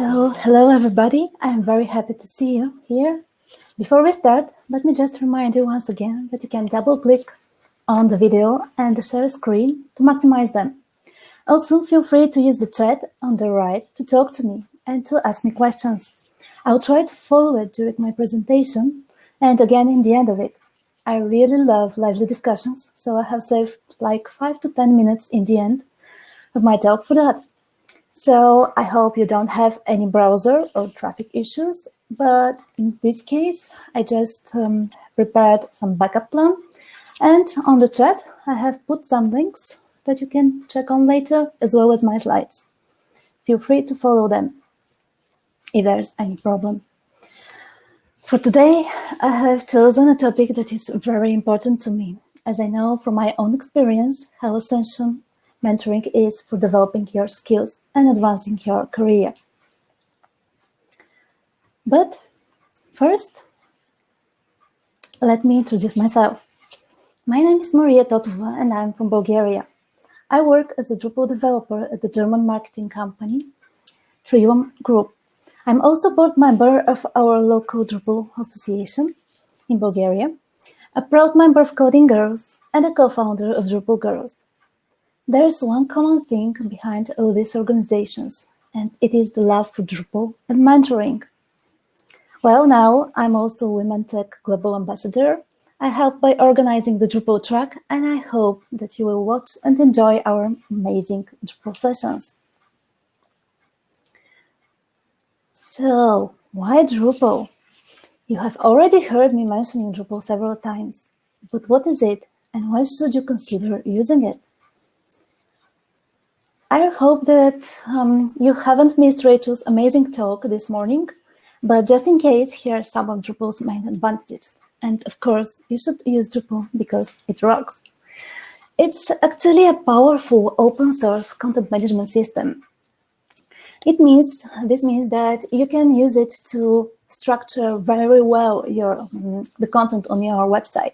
So, hello everybody, I'm very happy to see you here. Before we start, let me just remind you once again that you can double click on the video and the share screen to maximize them. Also, feel free to use the chat on the right to talk to me and to ask me questions. I'll try to follow it during my presentation and again in the end of it. I really love lively discussions, so I have saved like 5 to 10 minutes in the end of my talk for that. So I hope you don't have any browser or traffic issues, but in this case, I just prepared some backup plan. And on the chat, I have put some links that you can check on later, as well as my slides. Feel free to follow them if there's any problem. For today, I have chosen a topic that is very important to me, as I know from my own experience how essential mentoring is for developing your skills and advancing your career. But first, let me introduce myself. My name is Totova and I'm from Bulgaria. I work as a Drupal developer at the German marketing company, Totova Group. I'm also board member of our local Drupal association in Bulgaria, a proud member of Coding Girls, and a co-founder of Drupal Girls. There's one common thing behind all these organizations, and it is the love for Drupal and mentoring. Well, now I'm also Women Tech Global Ambassador. I help by organizing the Drupal track, and I hope that you will watch and enjoy our amazing Drupal sessions. So, why Drupal? You have already heard me mentioning Drupal several times, but what is it, and why should you consider using it? I hope that you haven't missed Rachel's amazing talk this morning, but just in case, here are some of Drupal's main advantages. And of course, you should use Drupal because it rocks. It's actually a powerful open source content management system. This means that you can use it to structure very well the content on your website.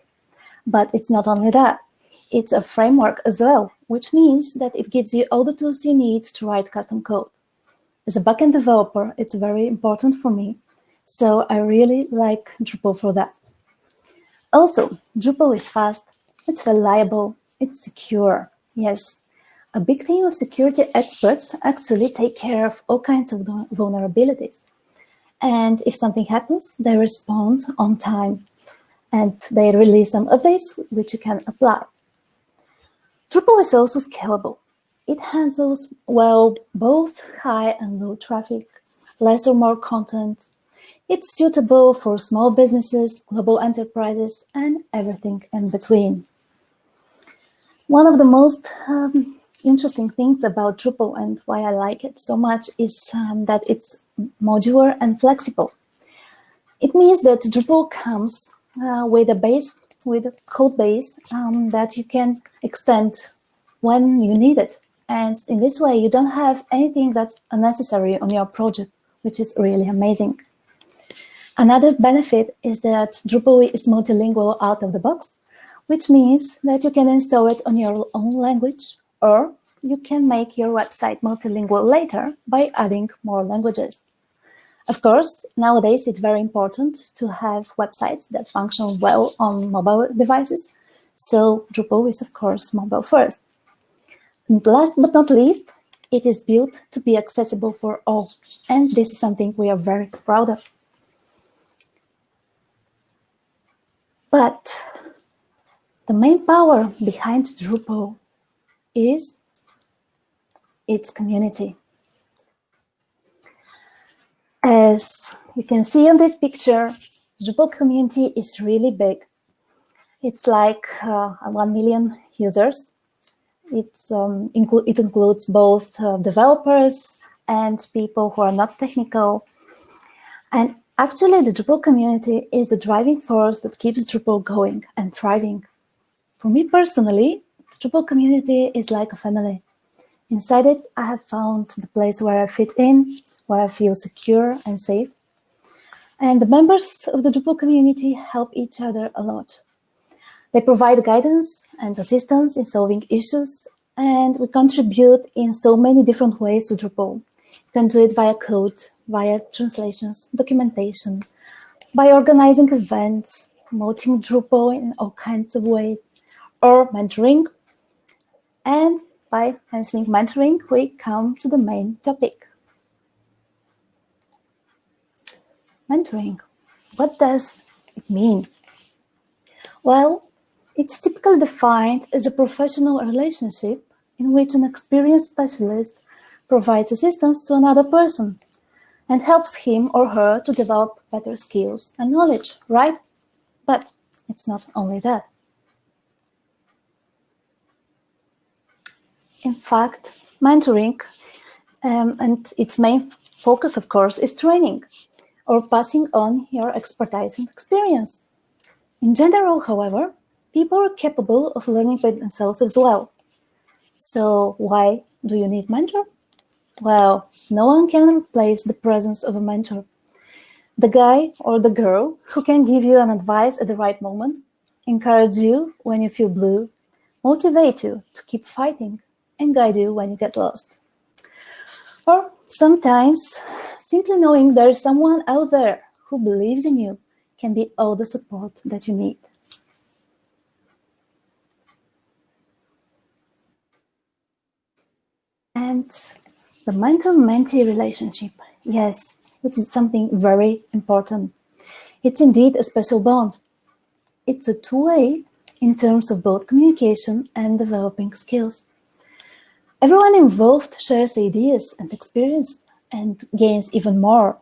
But it's not only that. It's a framework as well, which means that it gives you all the tools you need to write custom code. As a backend developer, it's very important for me, so I really like Drupal for that. Also, Drupal is fast, it's reliable, it's secure. Yes, a big team of security experts actually take care of all kinds of vulnerabilities. And if something happens, they respond on time, and they release some updates which you can apply. Drupal is also scalable. It handles, well, both high and low traffic, less or more content. It's suitable for small businesses, global enterprises, and everything in between. One of the most interesting things about Drupal and why I like it so much is that it's modular and flexible. It means that Drupal comes with a code base that you can extend when you need it. And in this way, you don't have anything that's unnecessary on your project, which is really amazing. Another benefit is that Drupal is multilingual out of the box, which means that you can install it on your own language, or you can make your website multilingual later by adding more languages. Of course, nowadays it's very important to have websites that function well on mobile devices, so Drupal is of course mobile first. And last but not least, it is built to be accessible for all, and this is something we are very proud of. But the main power behind Drupal is its community. As you can see on this picture, the Drupal community is really big. It's like 1 million users. It includes both developers and people who are not technical. And actually, the Drupal community is the driving force that keeps Drupal going and thriving. For me personally, the Drupal community is like a family. Inside it, I have found the place where I fit in, where I feel secure and safe. And the members of the Drupal community help each other a lot. They provide guidance and assistance in solving issues, and we contribute in so many different ways to Drupal. You can do it via code, via translations, documentation, by organizing events, promoting Drupal in all kinds of ways, or mentoring. And by mentioning mentoring, we come to the main topic. Mentoring. What does it mean? Well, it's typically defined as a professional relationship in which an experienced specialist provides assistance to another person and helps him or her to develop better skills and knowledge, right? But it's not only that. In fact, mentoring and its main focus, of course, is training or passing on your expertise and experience. In general, however, people are capable of learning by themselves as well. So why do you need mentor? Well, no one can replace the presence of a mentor. The guy or the girl who can give you an advice at the right moment, encourage you when you feel blue, motivate you to keep fighting, and guide you when you get lost. Or sometimes, simply knowing there is someone out there who believes in you can be all the support that you need. And the mentor-mentee relationship, yes, it's something very important. It's indeed a special bond. It's a two-way in terms of both communication and developing skills. Everyone involved shares ideas and experience and gains even more.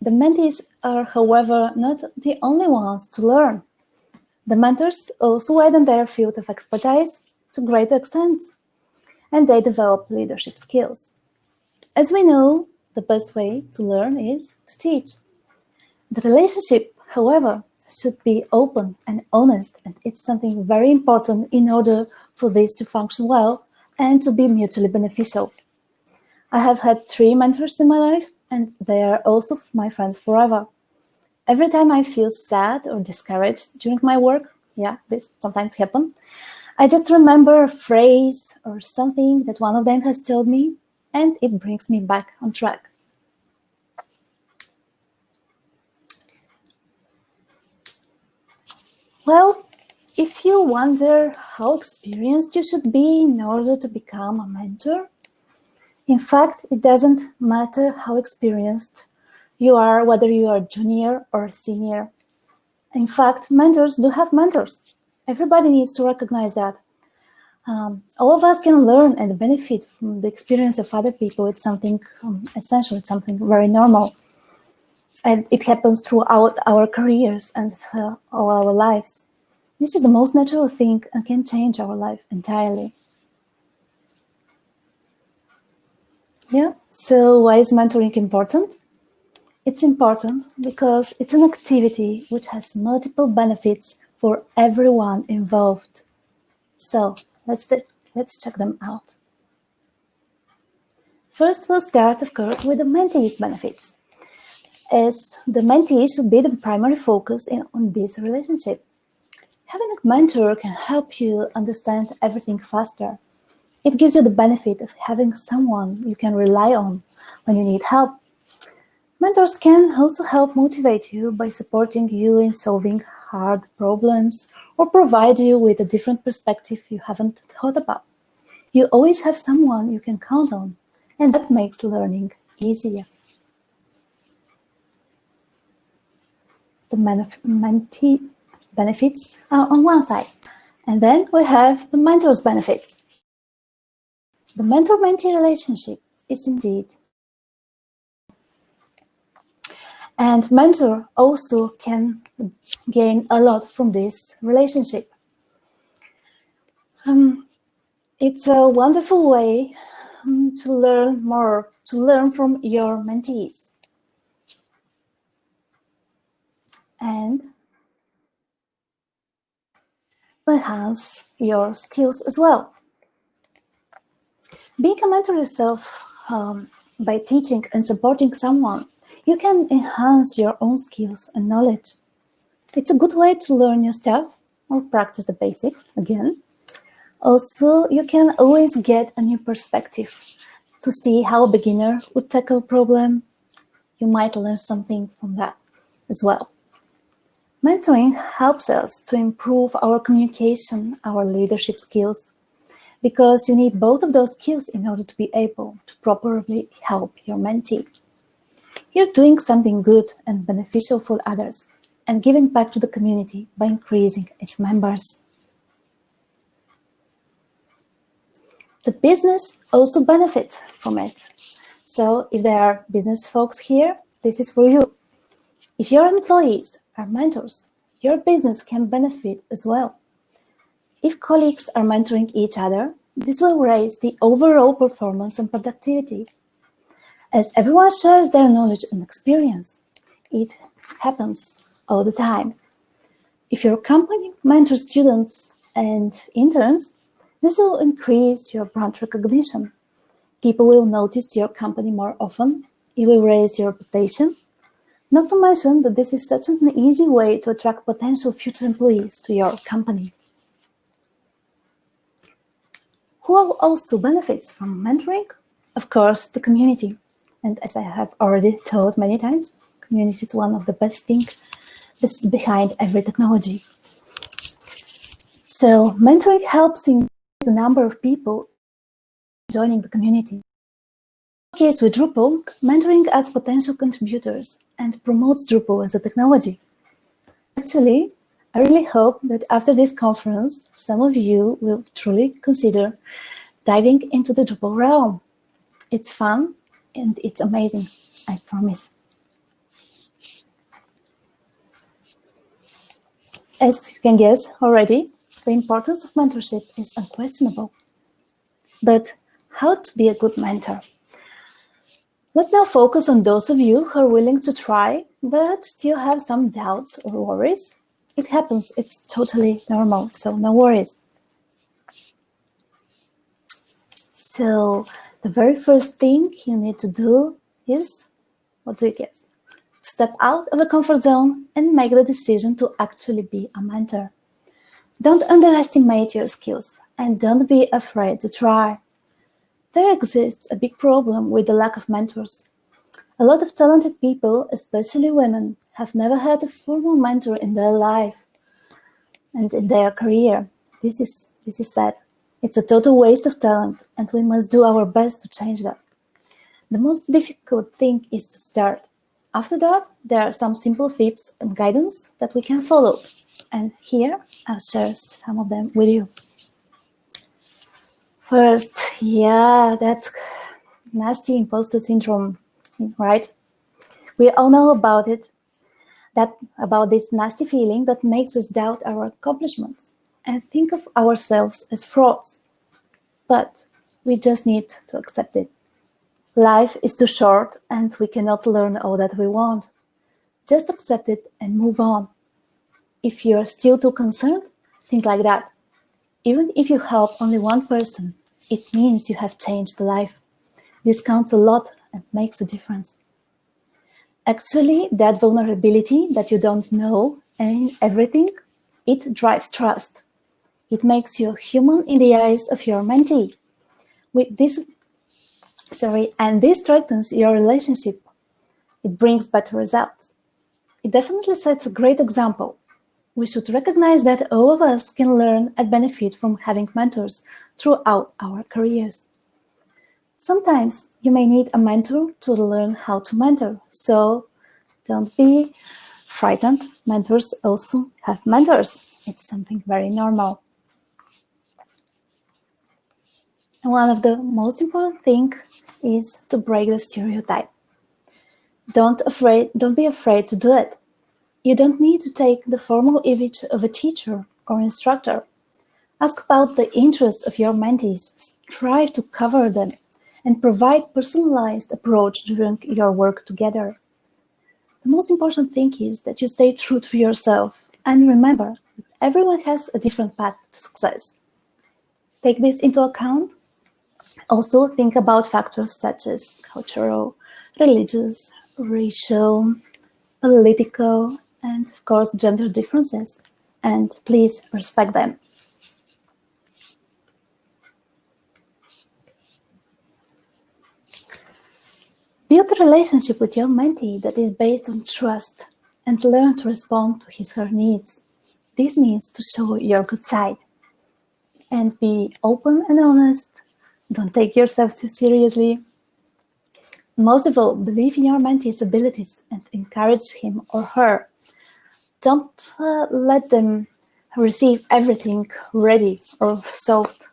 The mentees are, however, not the only ones to learn. The mentors also widen their field of expertise to great extent, and they develop leadership skills. As we know, the best way to learn is to teach. The relationship, however, should be open and honest, and it's something very important in order for this to function well and to be mutually beneficial. I have had 3 mentors in my life, and they are also my friends forever. Every time I feel sad or discouraged during my work, yeah, this sometimes happens, I just remember a phrase or something that one of them has told me, and it brings me back on track. Well, if you wonder how experienced you should be in order to become a mentor, in fact, it doesn't matter how experienced you are, whether you are junior or senior. In fact, mentors do have mentors. Everybody needs to recognize that. All of us can learn and benefit from the experience of other people. It's something essential. It's something very normal. And it happens throughout our careers and all our lives. This is the most natural thing and can change our life entirely. Yeah, so why is mentoring important? It's important because it's an activity which has multiple benefits for everyone involved. So let's check them out. First, we'll start, of course, with the mentee's benefits, as the mentee should be the primary focus on this relationship. Having a mentor can help you understand everything faster. It gives you the benefit of having someone you can rely on when you need help. Mentors can also help motivate you by supporting you in solving hard problems or provide you with a different perspective you haven't thought about. You always have someone you can count on, and that makes learning easier. The mentee benefits are on one side, and then we have the mentor's benefits. The mentor-mentee relationship is indeed. And mentor also can gain a lot from this relationship. It's a wonderful way to learn more, to learn from your mentees. And enhance your skills as well. Being a mentor yourself by teaching and supporting someone, you can enhance your own skills and knowledge. It's a good way to learn new stuff or practice the basics again. Also, you can always get a new perspective. to see how a beginner would tackle a problem. You might learn something from that as well. Mentoring helps us to improve our communication, our leadership skills, because you need both of those skills in order to be able to properly help your mentee. You're doing something good and beneficial for others and giving back to the community by increasing its members. The business also benefits from it. So if there are business folks here, this is for you. If your employees are mentors, your business can benefit as well. If colleagues are mentoring each other, this will raise the overall performance and productivity. As everyone shares their knowledge and experience, it happens all the time. If your company mentors students and interns, this will increase your brand recognition. People will notice your company more often. It will raise your reputation. Not to mention that this is such an easy way to attract potential future employees to your company. Who also benefits from mentoring? Of course, the community. And as I have already told many times, community is one of the best things behind every technology. So mentoring helps increase the number of people joining the community. In the case with Drupal, mentoring adds potential contributors and promotes Drupal as a technology. Actually, I really hope that after this conference, some of you will truly consider diving into the Drupal realm. It's fun and it's amazing, I promise. As you can guess already, the importance of mentorship is unquestionable. But how to be a good mentor? Let's now focus on those of you who are willing to try, but still have some doubts or worries. It happens, it's totally normal, so no worries. So the very first thing you need to do is, what do you guess? Step out of the comfort zone and make the decision to actually be a mentor. Don't underestimate your skills and don't be afraid to try. There exists a big problem with the lack of mentors. A lot of talented people, especially women, have never had a formal mentor in their life and in their career. This is sad. It's a total waste of talent, and we must do our best to change that. The most difficult thing is to start. After that, there are some simple tips and guidance that we can follow. And here, I'll share some of them with you. First, that nasty imposter syndrome, right? We all know about it, about this nasty feeling that makes us doubt our accomplishments and think of ourselves as frauds. But we just need to accept it. Life is too short and we cannot learn all that we want. Just accept it and move on. If you're still too concerned, think like that. Even if you help only one person, it means you have changed life. This counts a lot and makes a difference. Actually, that vulnerability that you don't know everything, it drives trust. It makes you human in the eyes of your mentee. And this strengthens your relationship. It brings better results. It definitely sets a great example. We should recognize that all of us can learn and benefit from having mentors throughout our careers. Sometimes you may need a mentor to learn how to mentor, so don't be frightened. Mentors also have mentors. It's something very normal. And one of the most important things is to break the stereotype. Don't be afraid to do it. You don't need to take the formal image of a teacher or instructor. Ask about the interests of your mentees, strive to cover them, and provide personalized approach during your work together. The most important thing is that you stay true to yourself and remember that everyone has a different path to success. Take this into account. Also think about factors such as cultural, religious, racial, political, and of course gender differences, and please respect them. Build a relationship with your mentee that is based on trust and learn to respond to his or her needs. This means to show your good side and be open and honest. Don't take yourself too seriously. Most of all, believe in your mentee's abilities and encourage him or her. Don't let them receive everything ready or solved.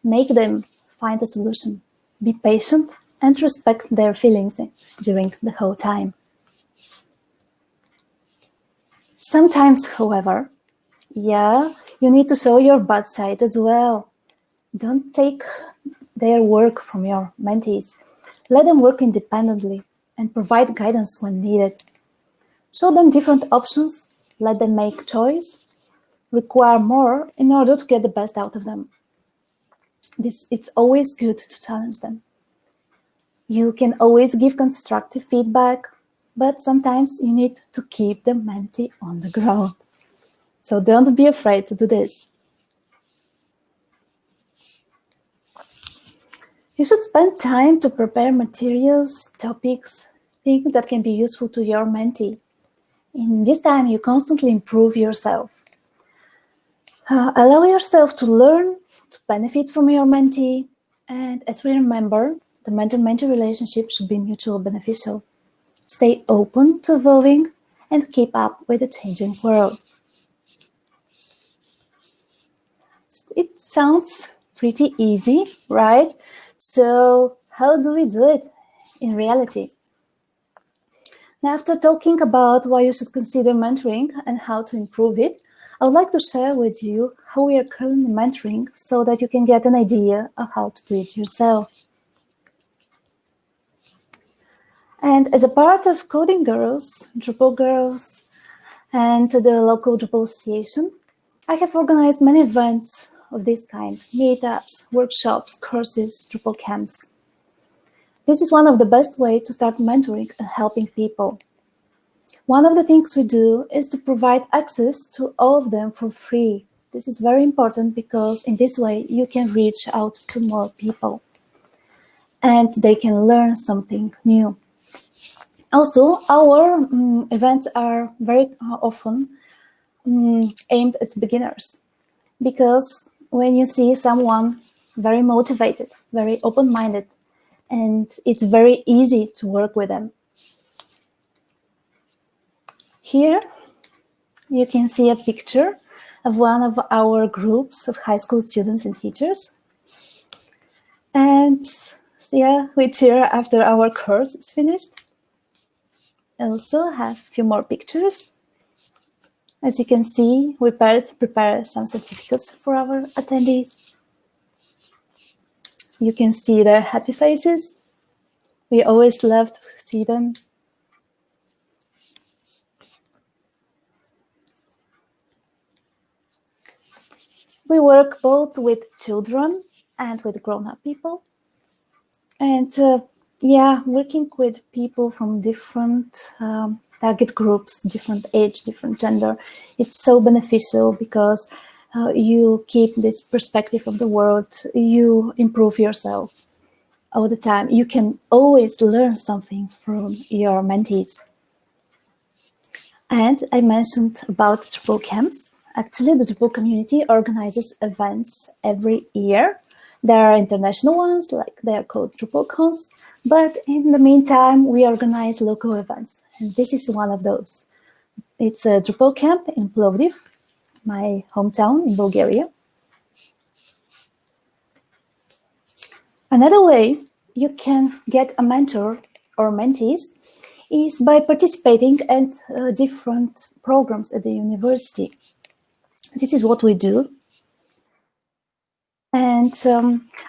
Make them find a solution. Be patient and respect their feelings during the whole time. Sometimes, however, you need to show your bad side as well. Don't take their work from your mentees. Let them work independently and provide guidance when needed. Show them different options, let them make choice, require more in order to get the best out of them. It's always good to challenge them. You can always give constructive feedback, but sometimes you need to keep the mentee on the ground. So don't be afraid to do this. You should spend time to prepare materials, topics, things that can be useful to your mentee. In this time, you constantly improve yourself. Allow yourself to learn, to benefit from your mentee, and as we remember, the mentor-mentee relationship should be mutually beneficial. Stay open to evolving and keep up with the changing world. It sounds pretty easy, right? So how do we do it in reality? Now, after talking about why you should consider mentoring and how to improve it, I would like to share with you how we are currently mentoring so that you can get an idea of how to do it yourself. And as a part of Coding Girls, Drupal Girls, and the local Drupal Association, I have organized many events of this kind, meetups, workshops, courses, Drupal camps. This is one of the best ways to start mentoring and helping people. One of the things we do is to provide access to all of them for free. This is very important because in this way you can reach out to more people and they can learn something new. Also, our events are very often aimed at beginners because when you see someone very motivated, very open-minded, and it's very easy to work with them. Here you can see a picture of one of our groups of high school students and teachers. And we cheer after our course is finished. I also have a few more pictures. As you can see, we prepare some certificates for our attendees. You can see their happy faces. We always love to see them. We work both with children and with grown-up people. And working with people from different target groups, different age, different gender, it's so beneficial because you keep this perspective of the world, you improve yourself all the time. You can always learn something from your mentees. And I mentioned about Drupal camps. Actually, the Drupal community organizes events every year. There are international ones, like they are called DrupalCons, but in the meantime, we organize local events, and this is one of those. It's a Drupal camp in Plovdiv, my hometown in Bulgaria. Another way you can get a mentor or mentees is by participating at different programs at the university. This is what we do. And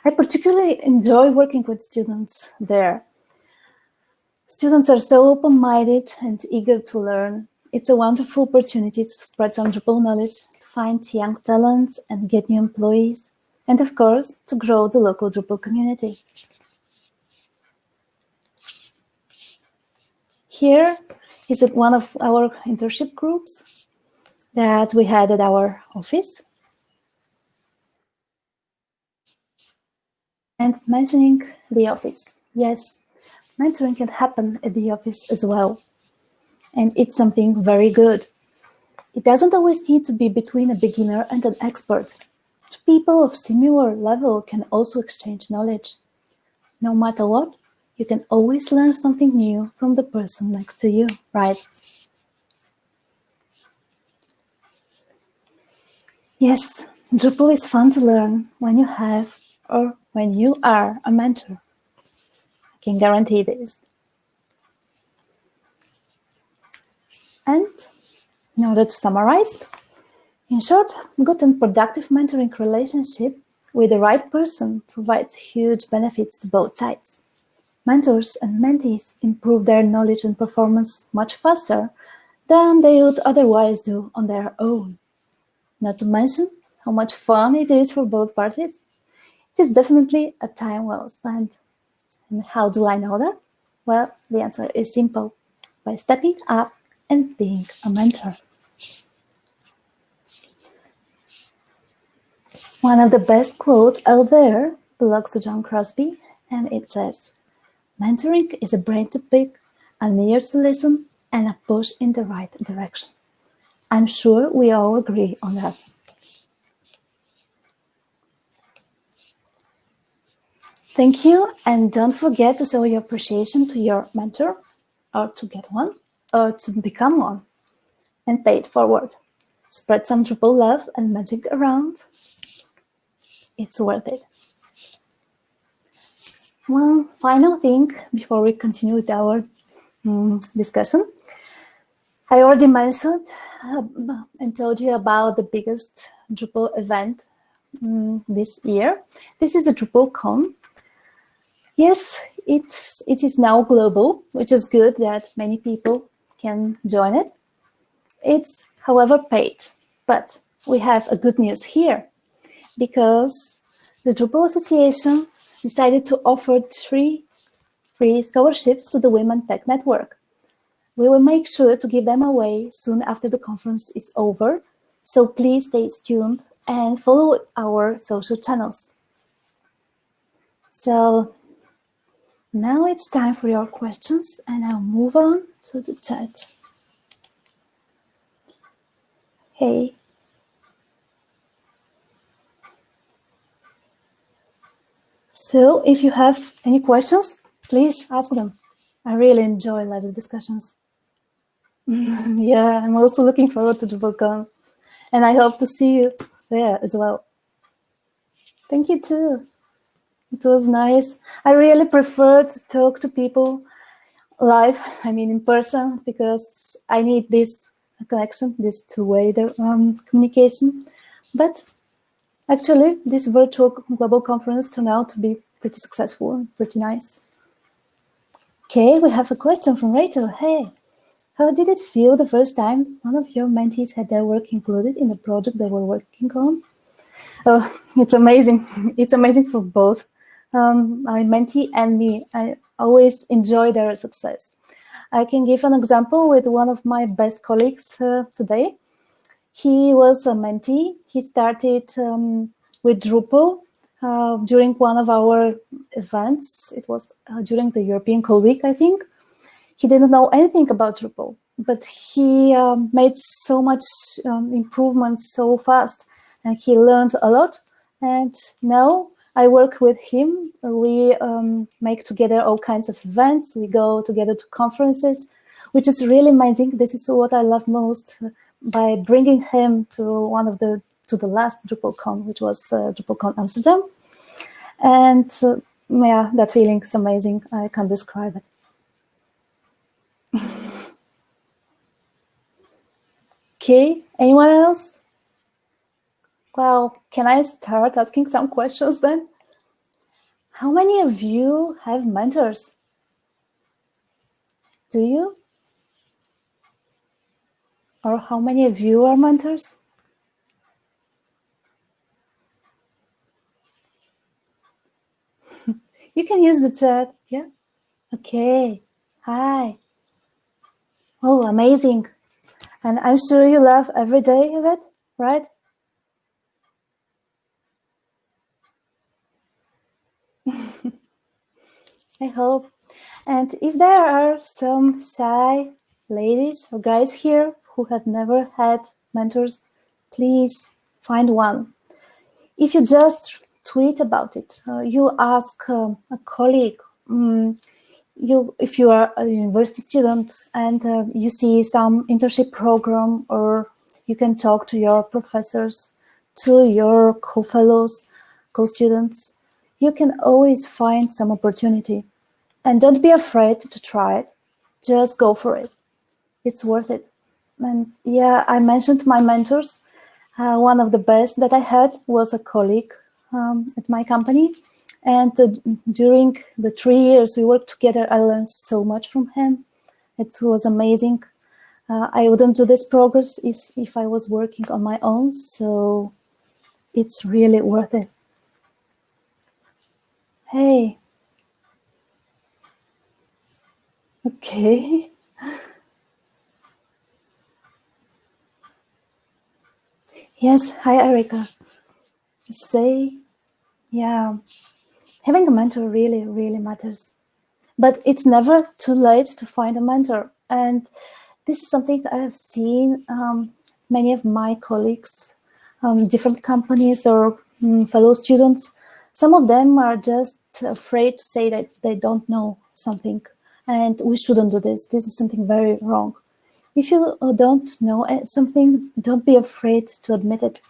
I particularly enjoy working with students there. Students are so open-minded and eager to learn. It's a wonderful opportunity to spread some Drupal knowledge, to find young talents and get new employees, and of course, to grow the local Drupal community. Here is one of our internship groups that we had at our office. And mentioning the office, yes, mentoring can happen at the office as well. And it's something very good. It doesn't always need to be between a beginner and an expert. Two people of similar level can also exchange knowledge. No matter what, you can always learn something new from the person next to you, right? Yes, Drupal is fun to learn when you have or when you are a mentor. I can guarantee this. And in order to summarize, in short, good and productive mentoring relationship with the right person provides huge benefits to both sides. Mentors and mentees improve their knowledge and performance much faster than they would otherwise do on their own. Not to mention how much fun it is for both parties. It is definitely a time well spent. And how do I know that? Well, the answer is simple: by stepping up and being a mentor. One of the best quotes out there belongs to John Crosby, and it says, "Mentoring is a brain to pick, an ear to listen, and a push in the right direction." I'm sure we all agree on that. Thank you, and don't forget to show your appreciation to your mentor, or to get one, or to become one, and pay it forward. Spread some Drupal love and magic around. It's worth it. One final thing before we continue with our discussion. I already mentioned and told you about the biggest Drupal event this year. This is the DrupalCon. Yes, it is now global, which is good that many people can join it. It's, however, paid, but we have a good news here, because the Drupal Association decided to offer 3 free scholarships to the Women Tech Network. We will make sure to give them away soon after the conference is over, so please stay tuned and follow our social channels. So now it's time for your questions, and I'll move on to the chat. Hey. So if you have any questions, please ask them. I really enjoy live discussions. Yeah, I'm also looking forward to DrupalCon, and I hope to see you there as well. Thank you too. It was nice. I really prefer to talk to people live, in person, because I need this connection, this two-way communication. But actually, this virtual global conference turned out to be pretty successful and pretty nice. Okay, we have a question from Rachel. Hey, how did it feel the first time one of your mentees had their work included in the project they were working on? Oh, it's amazing. It's amazing for both my mentee and me. I always enjoy their success. I can give an example with one of my best colleagues today. He was a mentee. He started with Drupal during one of our events. It was during the European Code Week, I think. He didn't know anything about Drupal, but he made so much improvements so fast, and he learned a lot. And now I work with him. We make together all kinds of events. We go together to conferences, which is really amazing. This is what I love most, by bringing him to the last DrupalCon, which was DrupalCon Amsterdam. And yeah, that feeling is amazing. I can't describe it. Okay, anyone else? Well, can I start asking some questions then? How many of you have mentors? Do you? Or how many of you are mentors? You can use the chat, yeah? Okay, hi. Oh, amazing. And I'm sure you love every day of it, right? I hope. And if there are some shy ladies or guys here who have never had mentors, please find one. If you just tweet about it, you ask a colleague, if you are a university student and you see some internship program, or you can talk to your professors, to your co-fellows, co-students, you can always find some opportunity. And don't be afraid to try it. Just go for it. It's worth it. And yeah, I mentioned my mentors. One of the best that I had was a colleague at my company. And during the 3 years we worked together, I learned so much from him. It was amazing. I wouldn't do this progress if I was working on my own. So it's really worth it. Hey. Okay. Yes. Hi, Erica. Say, yeah, having a mentor really, really matters. But it's never too late to find a mentor. And this is something I have seen many of my colleagues, different companies or fellow students. Some of them are just afraid to say that they don't know something. And we shouldn't do this. This is something very wrong. If you don't know something, don't be afraid to admit it.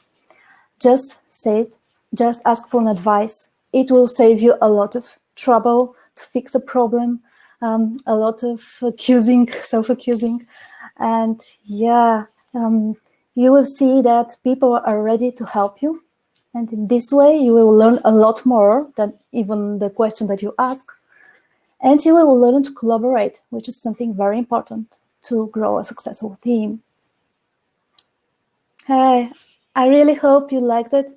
Just say it. Just ask for an advice. It will save you a lot of trouble to fix a problem, a lot of self-accusing. And yeah, you will see that people are ready to help you. And in this way, you will learn a lot more than even the question that you ask. And you will learn to collaborate, which is something very important to grow a successful team. Hey, I really hope you liked it.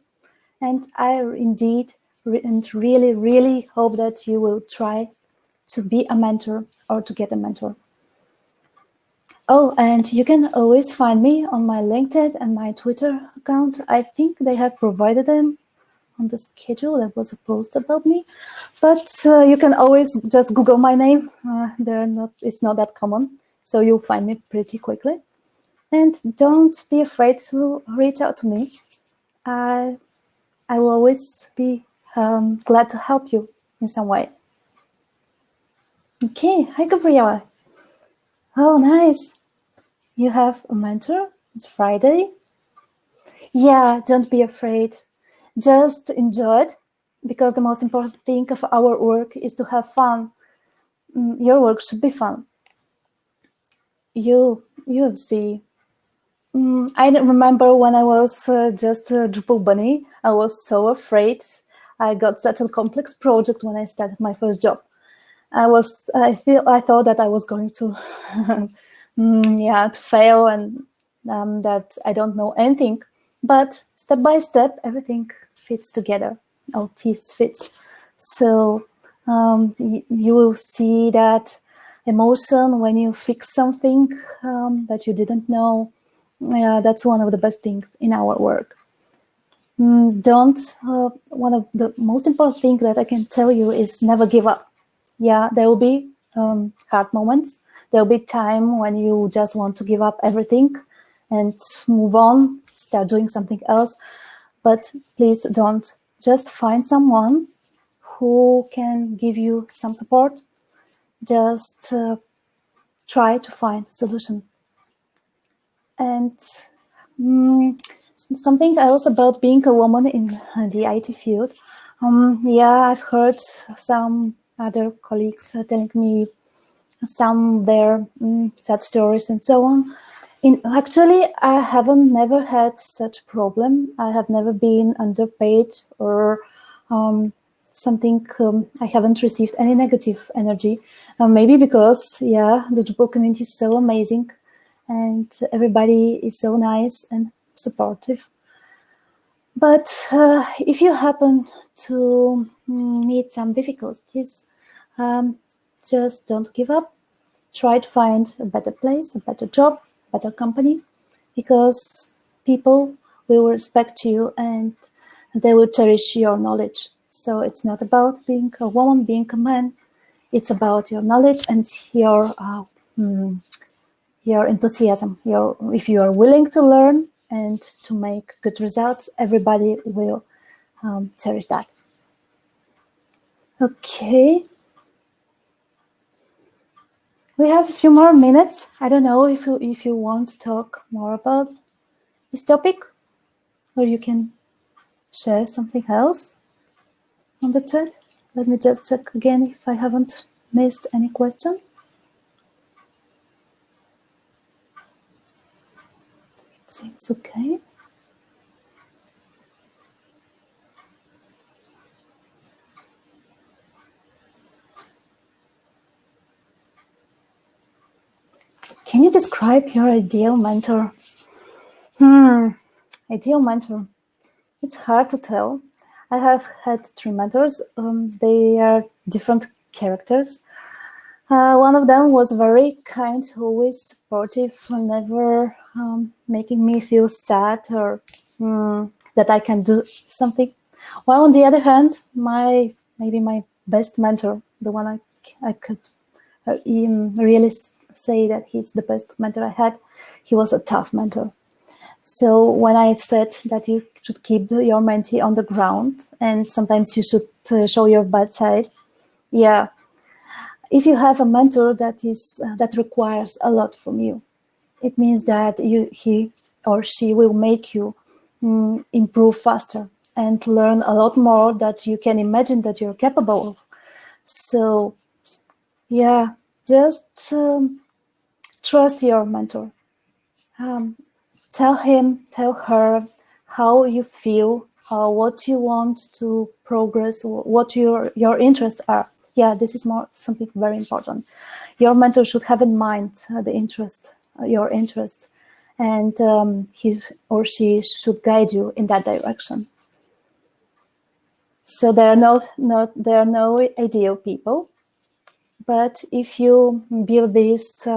And I indeed and really, really hope that you will try to be a mentor or to get a mentor. Oh, and you can always find me on my LinkedIn and my Twitter account. I think they have provided them on the schedule. There was a post about me, but you can always just Google my name. It's not that common, so you'll find me pretty quickly. And don't be afraid to reach out to me. I will always be glad to help you in some way. Okay, hi Gabriela. Oh, nice. You have a mentor? It's Friday? Yeah, don't be afraid. Just enjoy it, because the most important thing of our work is to have fun. Your work should be fun. You'll see. I remember when I was just a Drupal bunny, I was so afraid. I got such a complex project when I started my first job. I thought that I was going to, to fail, and that I don't know anything. But step by step, everything fits together. All pieces fits. So you will see that emotion when you fix something that you didn't know. That's one of the best things in our work. One of the most important things that I can tell you is never give up. Yeah, there will be hard moments. There will be time when you just want to give up everything and move on, start doing something else. But please don't. Just find someone who can give you some support. Just try to find a solution. And something else about being a woman in the IT field. I've heard some other colleagues telling me some their sad stories and so on. Actually, I haven't never had such a problem. I have never been underpaid or something. I haven't received any negative energy. Maybe because, the Drupal community is so amazing and everybody is so nice and supportive. But if you happen to meet some difficulties, just don't give up. Try to find a better place, a better job, better company, because people will respect you and they will cherish your knowledge. So it's not about being a woman, being a man. It's about your knowledge and your enthusiasm. If you are willing to learn and to make good results, everybody will cherish that. Okay. We have a few more minutes. I don't know if you want to talk more about this topic, or you can share something else on the chat. Let me just check again if I haven't missed any question. Seems okay. Can you describe your ideal mentor? Ideal mentor. It's hard to tell. I have had 3 mentors. They are different characters. One of them was very kind, always supportive, never making me feel sad or that I can do something. While on the other hand, maybe my best mentor, the one I could really say that he's the best mentor I had, he was a tough mentor. So when I said that you should keep your mentee on the ground and sometimes you should show your bad side, yeah. If you have a mentor that requires a lot from you, it means that he or she will make you improve faster and learn a lot more that you can imagine that you're capable of. So, yeah, just trust your mentor. Tell him, tell her how you feel, what you want to progress, what your interests are. Yeah, this is something very important. Your mentor should have in mind your interest, and he or she should guide you in that direction. So there are no ideal people, but if you build this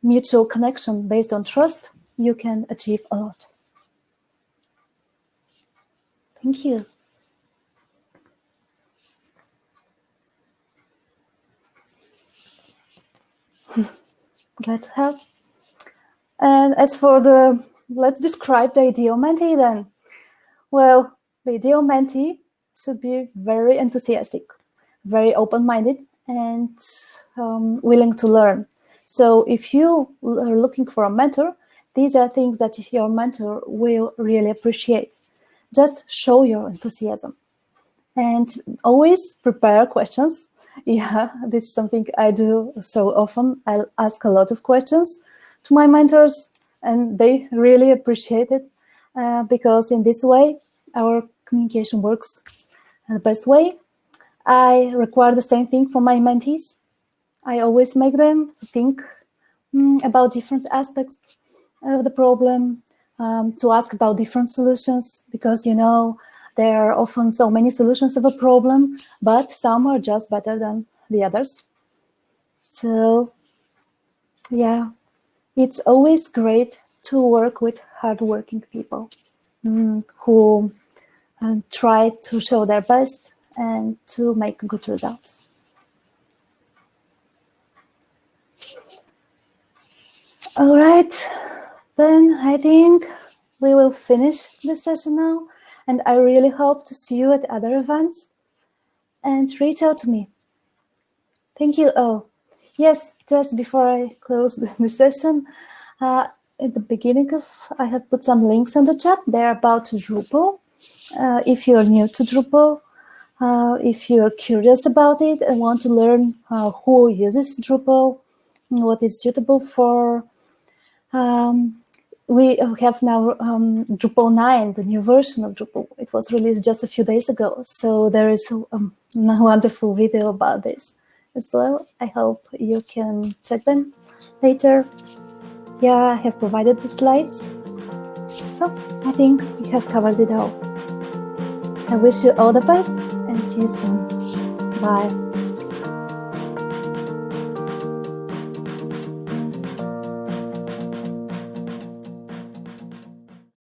mutual connection based on trust, you can achieve a lot. Thank you. Glad to help. And as for let's describe the ideal mentee then. Well, the ideal mentee should be very enthusiastic, very open-minded, and willing to learn. So if you are looking for a mentor, these are things that your mentor will really appreciate. Just show your enthusiasm and always prepare questions. Yeah, this is something I do so often. I ask a lot of questions to my mentors, and they really appreciate it because in this way, our communication works the best way. I require the same thing from my mentees. I always make them think about different aspects of the problem, to ask about different solutions, because, there are often so many solutions of a problem, but some are just better than the others. So, yeah, it's always great to work with hardworking people who try to show their best and to make good results. All right, then I think we will finish this session now, and I really hope to see you at other events, and reach out to me. Thank you. Oh, yes, just before I close the session, at the beginning I have put some links in the chat. They're about Drupal. If you're new to Drupal, if you're curious about it and want to learn who uses Drupal, what is suitable for, we have now Drupal 9, the new version of Drupal. It was released just a few days ago. So there is a wonderful video about this as well. I hope you can check them later. Yeah, I have provided the slides. So I think we have covered it all. I wish you all the best and see you soon. Bye.